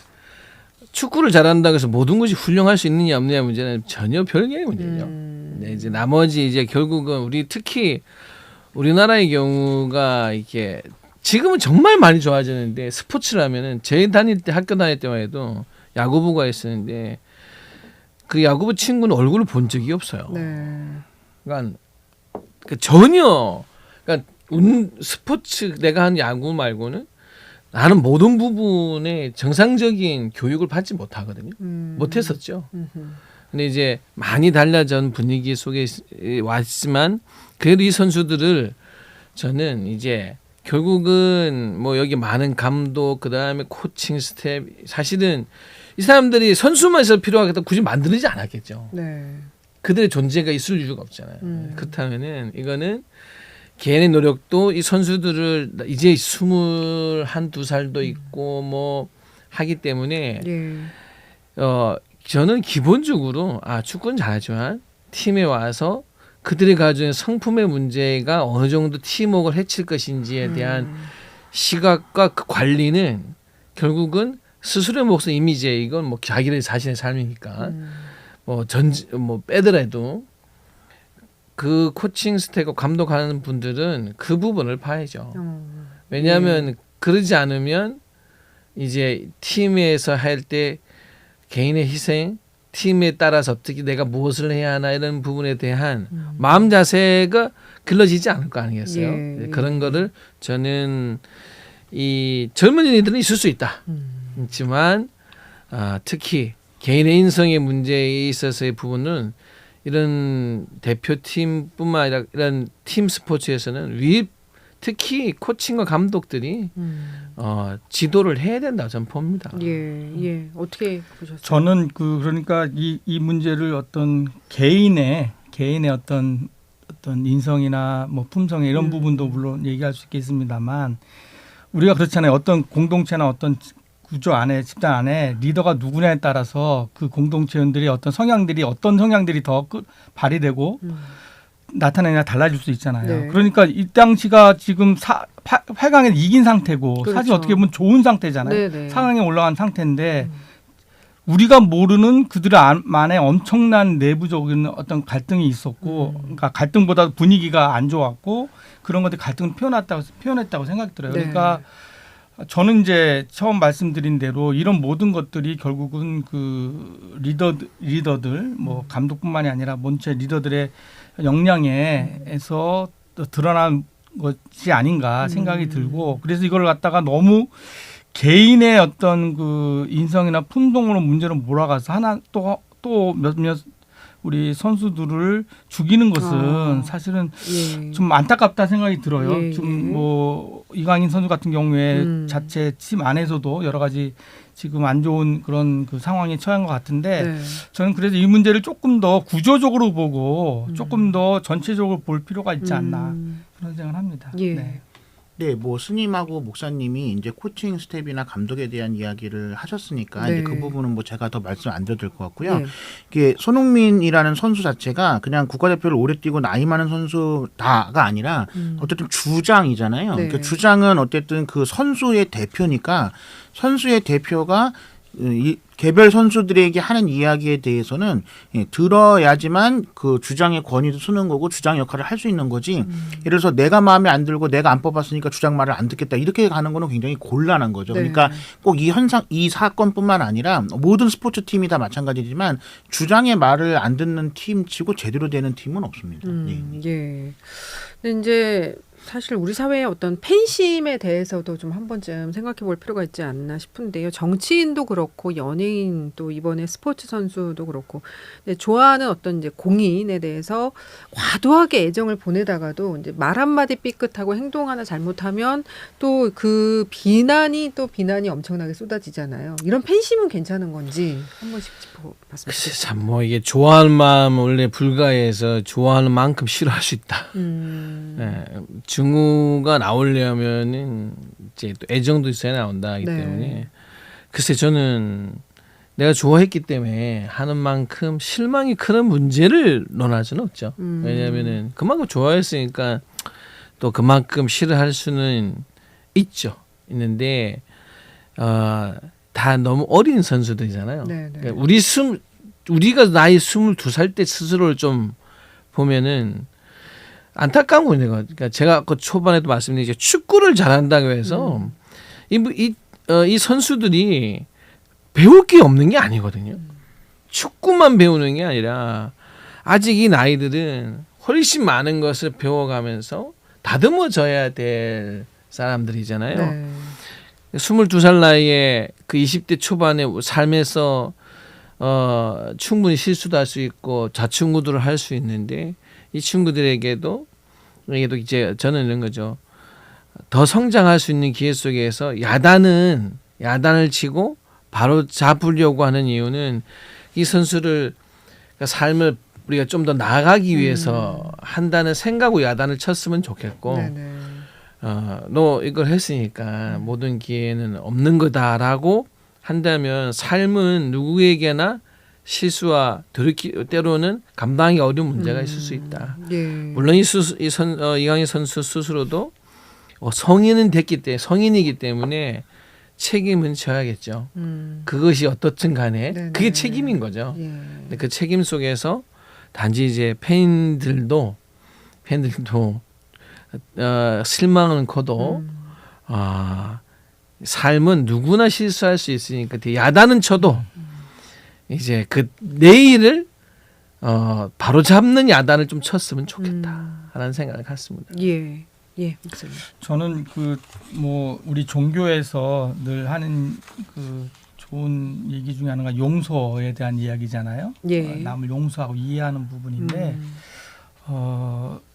축구를 잘한다고 해서 모든 것이 훌륭할 수 있느냐 없느냐 문제는 전혀 별개의 문제죠. 네, 이제 나머지 이제 결국은 우리 특히 우리나라의 경우가 이렇게 지금은 정말 많이 좋아졌는데 스포츠라면은 제 학교 다닐 때만 해도 야구부가 있었는데 그 야구부 친구는 얼굴을 본 적이 없어요.
네.
그러니까 전혀 그러니까 스포츠 내가 한 야구 말고는 나는 모든 부분에 정상적인 교육을 받지 못하거든요. 못했었죠. 근데 이제 많이 달라진 분위기 속에 왔지만 그래도 이 선수들을 저는 이제 결국은 뭐 여기 많은 감독 그다음에 코칭 스텝 사실은 이 사람들이 선수만 있어도 필요하겠다 굳이 만들지 않았겠죠.
네.
그들의 존재가 있을 이유가 없잖아요. 그렇다면은 이거는 개인의 노력도 이 선수들을 이제 21~22살도 있고 뭐 하기 때문에
예.
저는 기본적으로 축구는 잘하지만 팀에 와서 그들이 가지고 있는 성품의 문제가 어느 정도 팀워크를 해칠 것인지에 대한 시각과 그 관리는 결국은 스스로의 몫은 이미지에 이건 뭐 자기의 자신의 삶이니까 뭐 빼더라도 그 코칭 스태프 감독하는 분들은 그 부분을 봐야죠. 왜냐하면 그러지 않으면 이제 팀에서 할 때 개인의 희생, 팀에 따라서 어떻게 내가 무엇을 해야 하나 이런 부분에 대한 마음 자세가 길러지지 않을 거 아니겠어요.
예.
그런 거를 저는 이 젊은이들은 있을 수 있다. 있지만 특히 개인의 인성의 문제에 있어서의 부분은 이런 대표팀뿐만 아니라 이런 팀 스포츠에서는 특히 코칭과 감독들이 지도를 해야 된다고 저는 봅니다.
예. 어떻게 보셨어요?
저는 그러니까 이 문제를 어떤 개인의 어떤 인성이나 뭐 품성의 이런 부분도 물론 얘기할 수 있겠습니다만 우리가 그렇잖아요. 어떤 공동체나 어떤 구조 안에 집단 안에 리더가 누구냐에 따라서 그 공동체원들이 어떤 성향들이 더 발휘되고 나타내냐 달라질 수 있잖아요.
네.
그러니까 이 당시가 지금 8강에 이긴 상태고
그렇죠.
사실 어떻게 보면 좋은 상태잖아요.
네네.
4강에 올라간 상태인데 우리가 모르는 그들 안에 엄청난 내부적인 어떤 갈등이 있었고 그러니까 갈등보다 분위기가 안 좋았고 그런 것들이 갈등을 표현했다고 생각이 들어요.
네.
그러니까 저는 이제 처음 말씀드린 대로 이런 모든 것들이 결국은 그 리더들 뭐 감독뿐만이 아니라 본체 리더들의 역량에서 드러난 것이 아닌가 생각이 들고 그래서 이걸 갖다가 너무 개인의 어떤 그 인성이나 품동으로 문제를 몰아가서 하나 또 몇몇 우리 선수들을 죽이는 것은 사실은
예.
좀 안타깝다 생각이 들어요.
예.
좀 뭐 이강인 선수 같은 경우에 자체 팀 안에서도 여러 가지 지금 안 좋은 그런 그 상황에 처한 것 같은데
네.
저는 그래서 이 문제를 조금 더 구조적으로 보고 조금 더 전체적으로 볼 필요가 있지 않나 그런 생각을 합니다.
예.
네.
네, 뭐 스님하고 목사님이 이제 코칭 스텝이나 감독에 대한 이야기를 하셨으니까
네.
이제 그 부분은 뭐 제가 더 말씀 안 드려도 될 것 같고요.
네.
이게 손흥민이라는 선수 자체가 그냥 국가대표를 오래 뛰고 나이 많은 선수다가 아니라 어쨌든 주장이잖아요.
네.
그 주장은 어쨌든 그 선수의 대표니까 선수의 대표가 이 개별 선수들에게 하는 이야기에 대해서는 들어야지만 그 주장의 권위도 쓰는 거고 주장 역할을 할 수 있는 거지. 예를 들어서 내가 마음에 안 들고 내가 안 뽑았으니까 주장 말을 안 듣겠다 이렇게 가는 거는 굉장히 곤란한 거죠.
네.
그러니까 꼭 이 사건뿐만 아니라 모든 스포츠 팀이 다 마찬가지지만 주장의 말을 안 듣는 팀치고 제대로 되는 팀은 없습니다.
예. 근데 이제 사실 우리 사회의 어떤 팬심에 대해서도 좀 한 번쯤 생각해 볼 필요가 있지 않나 싶은데요. 정치인도 그렇고 연예인 또 이번에 스포츠 선수도 그렇고 좋아하는 어떤 이제 공인에 대해서 과도하게 애정을 보내다가도 이제 말 한마디 삐끗하고 행동 하나 잘못하면 또 그 비난이 엄청나게 쏟아지잖아요. 이런 팬심은 괜찮은 건지 한 번씩 짚어봤으면 좋겠어요.
참 뭐 이게 좋아하는 마음 원래 불가해서 좋아하는 만큼 싫어할 수 있다. 네, 증오가 나오려면은 이제 또 애정도 있어야 나온다기
네.
때문에 글쎄 저는 내가 좋아했기 때문에 하는 만큼 실망이 크는 문제를 논할 수는 없죠. 왜냐하면은 그만큼 좋아했으니까 또 그만큼 싫어할 수는 있는데 다 너무 어린 선수들이잖아요.
네, 네.
그러니까 우리가 나이 22살 때 스스로를 좀 보면은 안타까운 거예요. 그러니까 제가 아까 초반에도 말씀드린 축구를 잘한다고 해서 이 선수들이 배울 게 없는 게 아니거든요. 축구만 배우는 게 아니라 아직 이 나이들은 훨씬 많은 것을 배워가면서 다듬어져야 될 사람들이잖아요.
네.
22살 나이에 그 20대 초반의 삶에서 충분히 실수도 할 수 있고 자충우도를 할 수 있는데 이 친구들에게도 이게도 이제 저는 이런 거죠. 더 성장할 수 있는 기회 속에서 야단을 치고 바로 잡으려고 하는 이유는 이 선수를 그러니까 삶을 우리가 좀 더 나아가기 위해서 한다는 생각으로 야단을 쳤으면 좋겠고
네네.
너 이걸 했으니까 모든 기회는 없는 거다라고 한다면 삶은 누구에게나 실수와 때로는 감당하기 어려운 문제가 있을 수 있다.
예.
물론 이강인 선수 스스로도 성인이기 때문에 책임은 져야겠죠. 그것이 어떻든 간에
네네.
그게 책임인 거죠.
예.
근데 그 책임 속에서 단지 이제 팬들도 실망은 커도 삶은 누구나 실수할 수 있으니까 야단은 쳐도 이제 그 내일을 바로 잡는 야단을 좀 쳤으면 좋겠다라는 생각을 갖습니다.
예. 예. 목사님.
저는 우리 종교에서 늘 하는 그 좋은 얘기 중에 하나가 용서에 대한 이야기잖아요.
예.
남을 용서하고 이해하는 부분인데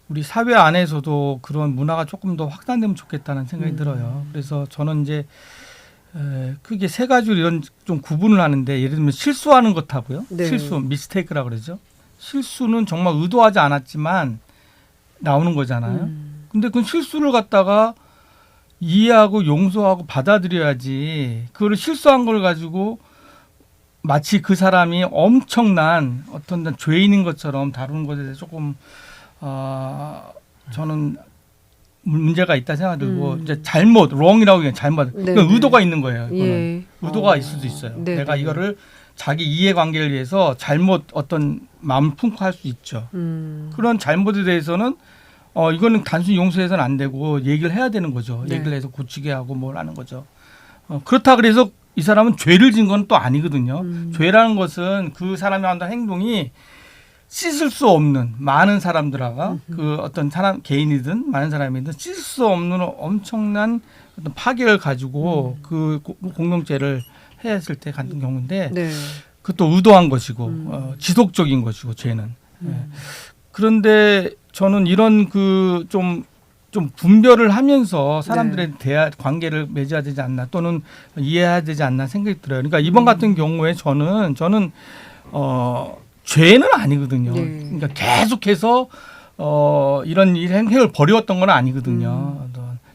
우리 사회 안에서도 그런 문화가 조금 더 확산되면 좋겠다는 생각이 들어요. 그래서 저는 이제 크게 세 가지로 이런 좀 구분을 하는데 예를 들면 실수하는 것하고요.
네.
실수, 미스테이크라고 그러죠. 실수는 정말 의도하지 않았지만 나오는 거잖아요. 근데 그 실수를 갖다가 이해하고 용서하고 받아들여야지 그거를 실수한 걸 가지고 마치 그 사람이 엄청난 어떤 죄인인 것처럼 다루는 것에 대해서 조금 저는 문제가 있다 생각이 들고 이제 잘못, wrong이라고 얘기해요. 잘못. 그러니까 의도가 있는 거예요. 이거는.
예.
의도가 있을 수도 있어요.
네네.
내가 이거를 자기 이해관계를 위해서 잘못 어떤 마음을 품고 할 수 있죠. 그런 잘못에 대해서는 이거는 단순히 용서해서는 안 되고 얘기를 해야 되는 거죠.
네.
얘기를 해서 고치게 하고 뭘 하는 거죠. 그렇다 그래서 이 사람은 죄를 진 건 또 아니거든요. 죄라는 것은 그 사람이 한다는 행동이 씻을 수 없는 많은 사람들하고 그 어떤 사람 개인이든 많은 사람이든 씻을 수 없는 엄청난 어떤 파괴를 가지고 그 공동체를 했을 때 같은 경우인데
네.
그것도 의도한 것이고 지속적인 것이고 죄는. 그런데 저는 이런 좀 분별을 하면서 사람들의 관계를 맺어야 되지 않나 또는 이해해야 되지 않나 생각이 들어요. 그러니까 이번 같은 경우에 저는 죄는 아니거든요. 그러니까 계속해서 이런 행위를 벌여왔던 건 아니거든요.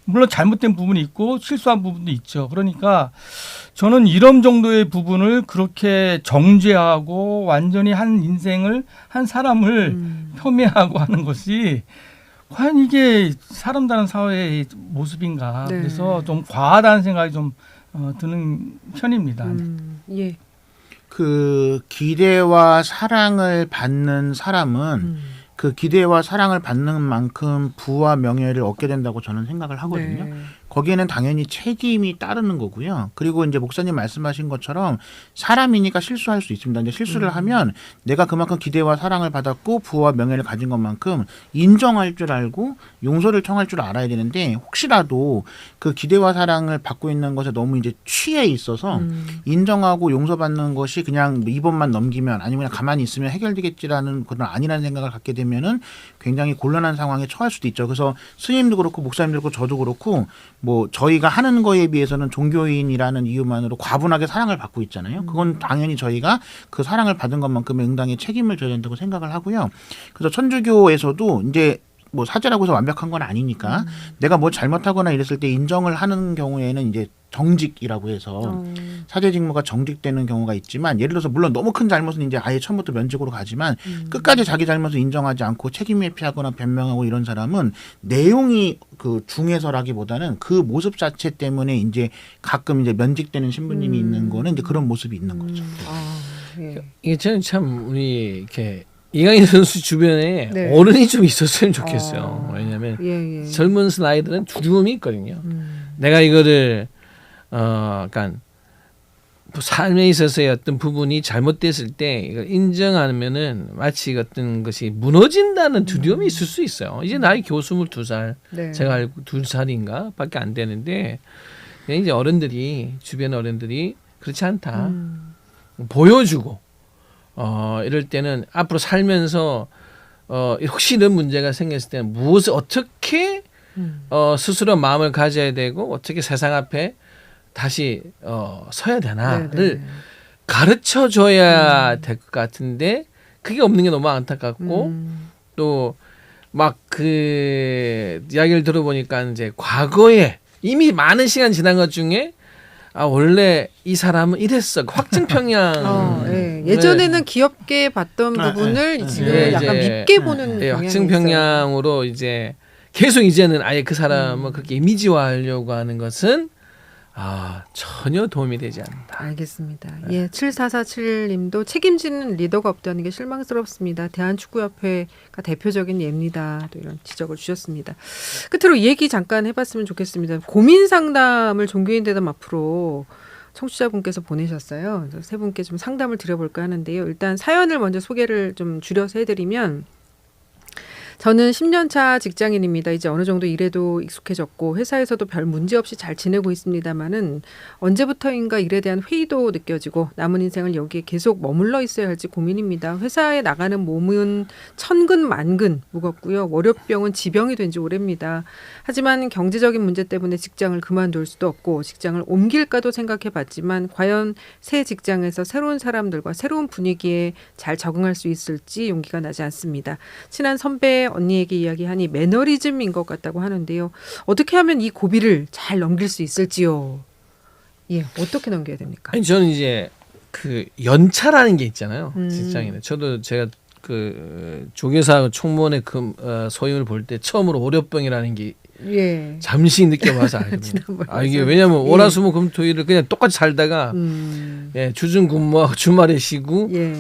물론 잘못된 부분이 있고 실수한 부분도 있죠. 그러니까 저는 이런 정도의 부분을 그렇게 정죄하고 완전히 한 사람을 폄훼하고 하는 것이 과연 이게 사람다운 사회의 모습인가.
네.
그래서 좀 과하다는 생각이 좀 드는 편입니다.
예.
그 기대와 사랑을 받는 사람은 그 기대와 사랑을 받는 만큼 부와 명예를 얻게 된다고 저는 생각을 하거든요.
네.
거기에는 당연히 책임이 따르는 거고요. 그리고 이제 목사님 말씀하신 것처럼 사람이니까 실수할 수 있습니다. 근데 실수를 하면 내가 그만큼 기대와 사랑을 받았고 부와 명예를 가진 것만큼 인정할 줄 알고 용서를 청할 줄 알아야 되는데 혹시라도 그 기대와 사랑을 받고 있는 것에 너무 이제 취해 있어서 인정하고 용서받는 것이 그냥 이번만 넘기면 아니면 그냥 가만히 있으면 해결되겠지라는 그런 아니라는 생각을 갖게 되면은 굉장히 곤란한 상황에 처할 수도 있죠. 그래서 스님도 그렇고 목사님도 그렇고 저도 그렇고 뭐 저희가 하는 거에 비해서는 종교인이라는 이유만으로 과분하게 사랑을 받고 있잖아요. 그건 당연히 저희가 그 사랑을 받은 것만큼의 응당의 책임을 져야 된다고 생각을 하고요. 그래서 천주교에서도 이제 뭐 사제라고 해서 완벽한 건 아니니까 내가 뭐 잘못하거나 이랬을 때 인정을 하는 경우에는 이제 정직이라고 해서 사제 직무가 정직되는 경우가 있지만 예를 들어서 물론 너무 큰 잘못은 이제 아예 처음부터 면직으로 가지만 끝까지 자기 잘못을 인정하지 않고 책임 회피하거나 변명하고 이런 사람은 내용이 그 중에서라기보다는 그 모습 자체 때문에 이제 가끔 이제 면직되는 신부님이 있는 거는 이제 그런 모습이 있는 거죠.
예.
이게 저는 참 우리 이렇게 이강인 선수 주변에
네.
어른이 좀 있었으면 좋겠어요. 왜냐하면
예.
젊은 아이들은 두려움이 있거든요. 내가 이거를 그러니까 삶에 있어서의 어떤 부분이 잘못됐을 때 이걸 인정하면은 마치 어떤 것이 무너진다는 두려움이 있을 수 있어요. 이제 나이 겨우 22살,
네.
제가 알고 2살인가밖에 안 되는데 이제 주변 어른들이 그렇지 않다 보여주고 이럴 때는 앞으로 살면서 혹시 이런 문제가 생겼을 때는 무엇을 어떻게 스스로 마음을 가져야 되고 어떻게 세상 앞에 다시 서야 되나를
네네.
가르쳐 줘야 될 것 같은데 그게 없는 게 너무 안타깝고 또 막 그 이야기를 들어보니까 이제 과거에 이미 많은 시간 지난 것 중에 원래 이 사람은 이랬어. 확증 평양.
예. 예전에는 귀엽게 봤던 부분을 지금
네,
약간
이제,
밉게 보는
네,
경향이
확증
있어요.
평양으로 이제 계속 이제는 아예 그 사람을 그렇게 이미지화하려고 하는 것은 전혀 도움이 되지 않는다.
알겠습니다. 예, 7447님도 책임지는 리더가 없다는 게 실망스럽습니다. 대한축구협회가 대표적인 예입니다. 또 이런 지적을 주셨습니다. 끝으로 이 얘기 잠깐 해봤으면 좋겠습니다. 고민 상담을 종교인 대담 앞으로 청취자분께서 보내셨어요. 그래서 세 분께 좀 상담을 드려볼까 하는데요. 일단 사연을 먼저 소개를 좀 줄여서 해드리면 저는 10년 차 직장인입니다. 이제 어느 정도 일에도 익숙해졌고 회사에서도 별 문제 없이 잘 지내고 있습니다만은 언제부터인가 일에 대한 회의도 느껴지고 남은 인생을 여기에 계속 머물러 있어야 할지 고민입니다. 회사에 나가는 몸은 천근만근 무겁고요. 월요병은 지병이 된 지 오래입니다. 하지만 경제적인 문제 때문에 직장을 그만둘 수도 없고 직장을 옮길까도 생각해봤지만 과연 새 직장에서 새로운 사람들과 새로운 분위기에 잘 적응할 수 있을지 용기가 나지 않습니다. 친한 선배 언니에게 이야기하니 매너리즘인 것 같다고 하는데요. 어떻게 하면 이 고비를 잘 넘길 수 있을지요? 예, 어떻게 넘겨야 됩니까?
아니 저는 이제 그 연차라는 게 있잖아요. 직장인에. 저도 제가 그 조계사 총무원의 소임을 볼 때 처음으로 월요병이라는 게
예.
잠시 느껴봐서 알거든요.
지난번에
이게 왜냐하면 월화수목금토일을 그냥 똑같이 살다가 주중 근무하고 주말에 쉬고
예.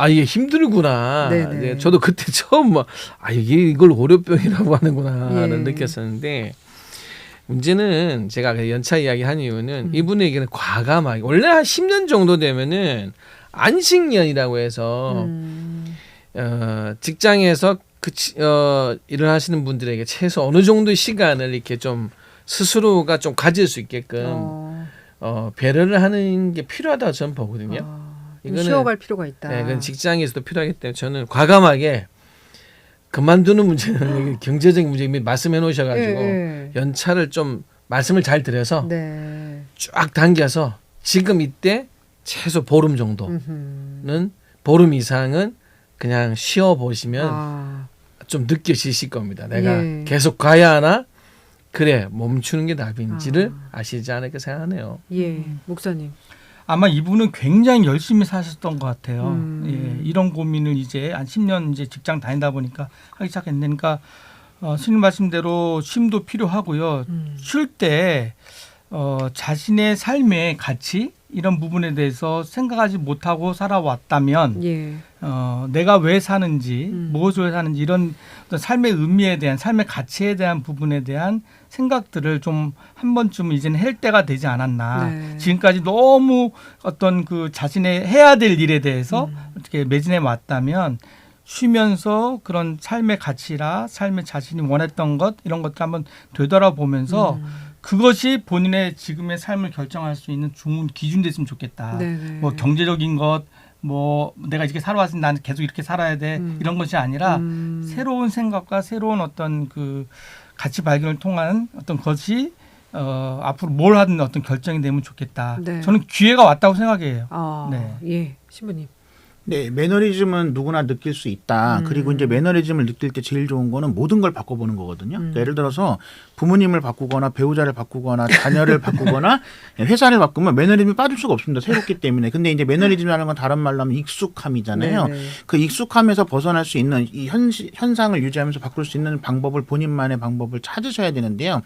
이게 힘들구나.
네네.
이제 저도 그때 처음 이걸 월요병이라고 하는구나를
예.
느꼈었는데 문제는 제가 그 연차 이야기 한 이유는 이분에게는 과감하게 원래 한 10년 정도 되면은 안식년이라고 해서 직장에서 일을 하시는 분들에게 최소 어느 정도의 시간을 이렇게 좀 스스로가 좀 가질 수 있게끔 배려를 하는 게 필요하다고 저는 보거든요.
이거는 쉬어갈 필요가 있다.
네, 그건 직장에서도 필요하기 때문에 저는 과감하게 그만두는 문제는 경제적인 문제 이미 말씀해 놓으셔가지고 연차를 좀 말씀을 잘 드려서
네.
쫙 당겨서 지금 이때 최소 보름 정도는 보름 이상은 그냥 쉬어 보시면 좀 느껴지실 겁니다. 내가 계속 가야 하나? 그래 멈추는 게 답인지를 아시지 않을까 생각하네요.
예, 목사님.
아마 이분은 굉장히 열심히 사셨던 것 같아요. 예, 이런 고민을 이제 한 10년 이제 직장 다니다 보니까 하기 시작했으니까 스님 말씀대로 쉼도 필요하고요. 쉴 때 자신의 삶의 가치 이런 부분에 대해서 생각하지 못하고 살아왔다면 내가 왜 사는지 무엇을 왜 사는지 이런 어떤 삶의 의미에 대한 삶의 가치에 대한 부분에 대한 생각들을 좀 한 번쯤 이제는 할 때가 되지 않았나.
네.
지금까지 너무 어떤 그 자신의 해야 될 일에 대해서 어떻게 매진해 왔다면 쉬면서 그런 삶의 가치라 삶의 자신이 원했던 것 이런 것들 한번 되돌아보면서 그것이 본인의 지금의 삶을 결정할 수 있는 좋은 기준 됐으면 좋겠다.
네네.
뭐 경제적인 것, 뭐 내가 이렇게 살아왔으니 나는 계속 이렇게 살아야 돼 이런 것이 아니라 새로운 생각과 새로운 어떤 그 가치 발견을 통한 어떤 것이 앞으로 뭘 하든 어떤 결정이 되면 좋겠다.
네.
저는 기회가 왔다고 생각해요. 네.
예, 신부님.
네, 매너리즘은 누구나 느낄 수 있다. 그리고 이제 매너리즘을 느낄 때 제일 좋은 거는 모든 걸 바꿔보는 거거든요. 그러니까 예를 들어서 부모님을 바꾸거나 배우자를 바꾸거나 자녀를 바꾸거나 회사를 바꾸면 매너리즘이 빠질 수가 없습니다. 새롭기 때문에. 근데 이제 매너리즘이라는 건 다른 말로 하면 익숙함이잖아요.
네네.
그 익숙함에서 벗어날 수 있는 이 현상을 유지하면서 바꿀 수 있는 방법을 본인만의 방법을 찾으셔야 되는데요.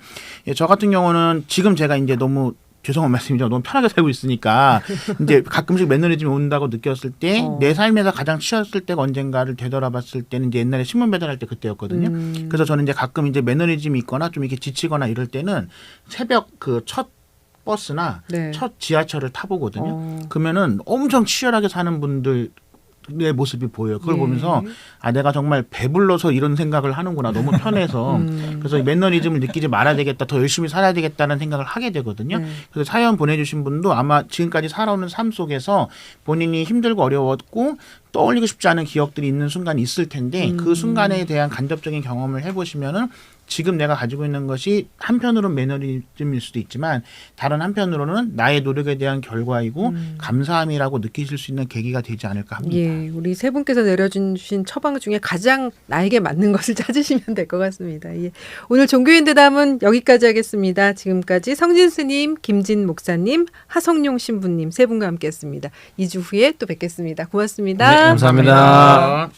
예, 저 같은 경우는 지금 제가 이제 너무 죄송한 말씀이죠. 너무 편하게 살고 있으니까 이제 가끔씩 매너리즘이 온다고 느꼈을 때 내 삶에서 가장 치였을 때가 언젠가를 되돌아봤을 때는 이제 옛날에 신문 배달할 때 그때였거든요. 그래서 저는 이제 가끔 이제 매너리즘이 있거나 좀 이렇게 지치거나 이럴 때는 새벽 그 첫 버스나 첫 지하철을 타보거든요. 그러면은 엄청 치열하게 사는 분들 내 모습이 보여요. 그걸
예.
보면서 아 내가 정말 배불러서 이런 생각을 하는구나. 너무 편해서 그래서 매너리즘을 느끼지 말아야 되겠다. 더 열심히 살아야 되겠다는 생각을 하게 되거든요. 그래서 사연 보내주신 분도 아마 지금까지 살아오는 삶 속에서 본인이 힘들고 어려웠고 떠올리고 싶지 않은 기억들이 있는 순간이 있을 텐데 그 순간에 대한 간접적인 경험을 해보시면은 지금 내가 가지고 있는 것이 한편으로는 매너리즘일 수도 있지만 다른 한편으로는 나의 노력에 대한 결과이고 감사함이라고 느끼실 수 있는 계기가 되지 않을까 합니다.
예, 우리 세 분께서 내려주신 처방 중에 가장 나에게 맞는 것을 찾으시면 될 것 같습니다. 예. 오늘 종교인 대담은 여기까지 하겠습니다. 지금까지 성진 스님, 김진 목사님, 하성룡 신부님 세 분과 함께했습니다. 2주 후에 또 뵙겠습니다. 고맙습니다.
네, 감사합니다.